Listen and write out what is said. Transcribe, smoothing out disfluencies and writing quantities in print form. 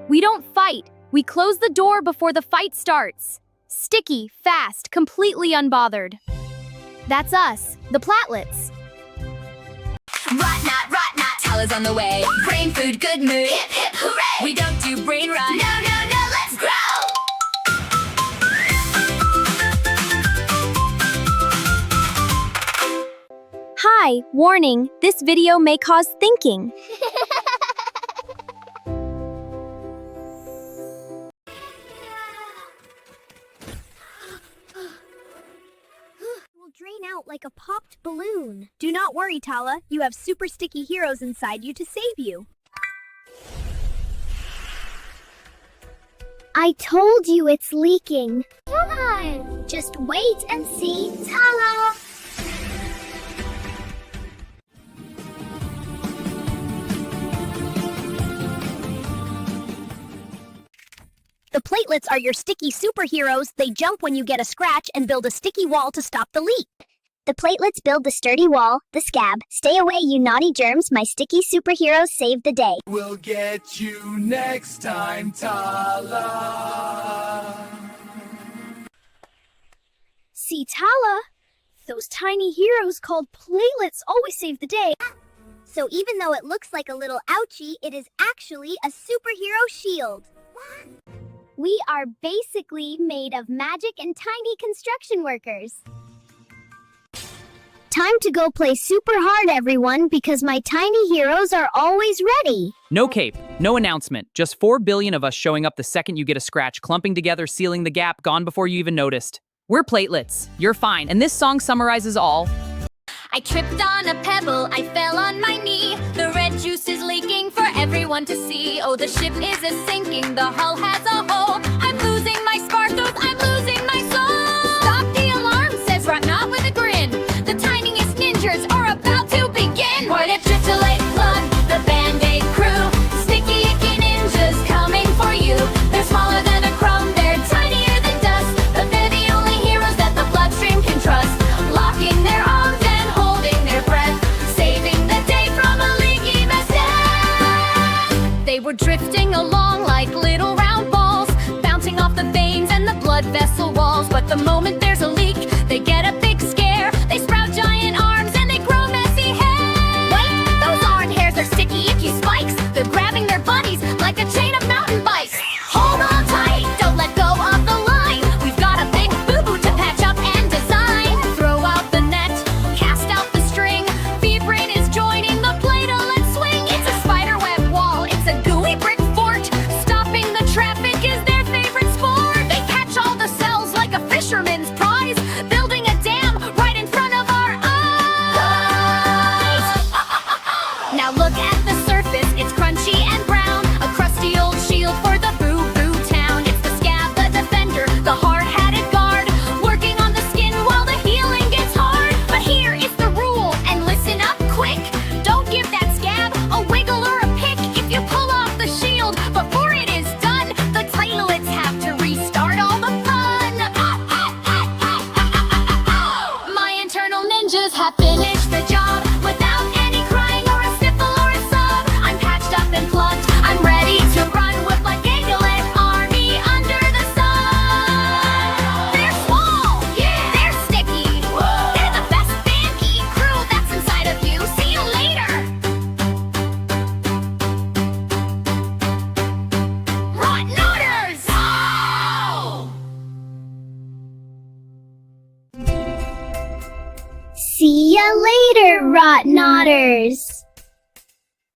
We don't fight. We close the door before the fight starts. Sticky, fast, completely unbothered. That's us, the platelets. Rot not, Tala's on the way. Brain food, good mood. Hip hip hooray! We don't do brain rot. No, let's grow! Hi, warning, this video may cause thinking. Will drain out like a popped balloon. Do not worry, Tala. You have super sticky heroes inside you to save you. I told you it's leaking. Come on, just wait and see, Tala. The platelets are your sticky superheroes. They jump when you get a scratch and build a sticky wall to stop the leak. The platelets build the sturdy wall, the scab. Stay away, you naughty germs. My sticky superheroes save the day. We'll get you next time, Tala. See, Tala? Those tiny heroes called platelets always save the day. So even though it looks like a little ouchie, it is actually a superhero shield. We are basically made of magic and tiny construction workers. Time to go play super hard, everyone, because my tiny heroes are always ready. No cape, no announcement. Just 4 billion of us showing up the second you get a scratch, clumping together, sealing the gap, gone before you even noticed. We're platelets. You're fine. And this song summarizes all. I tripped on a pebble, I fell on my knee. The red juice is leaking for everyone to see. Oh, the ship is a-sinking, the hull has a hole. I'm losing my sparkles, I'm losing my soul. Stop the alarm, says Rotnot with a grin. The tiniest ninjas are about to begin. What if Tritolate plug, the Band-Aid crew? Sticky icky ninjas coming for you. They're smaller than a crumb, they're tinier than dust. But they're the only heroes that the bloodstream can trust. Locking their arms and holding their breath, saving the day from a leaky mess. They were drifting along like little round balls, bouncing off the veins and the blood vessel walls. But the moment there's a leak, they get a big scare. They sprout giant arms and they grow messy hairs. Wait, those aren't hairs, they're sticky icky spikes. They're grabbing their buddies like a chain of mountain bikes. Hold on tight, don't let go of the line. We've got a big boo-boo to patch up and design. Throw out the net, cast out the string. B-Brain is joining the platelet swing. It's a spiderweb wall, it's a gooey brick fort. Stopping the traffic is their favorite sport. They catch all the cells like a fisherman's prize, building a dam right in front of our eyes. Now look at the surface, it's crunchy and brown. A crusty old shield for the boo-boo town. It's the scab, the defender, the hard-hatted guard, working on the skin while the healing gets hard. But here is the rule, and listen up quick. Don't give that scab a wiggle or a pick. If you pull off the shield before it is done, the platelets have to restart all the fun. My internal ninjas have finished the job without any crying or a sniffle or a sob. I'm patched up and plugged, I'm ready to run with my ganglet army under the sun. They're small, they're sticky, they're the best Band-Aid crew that's inside of you. See you later. Rotten orders! See ya later, Rotten Otters.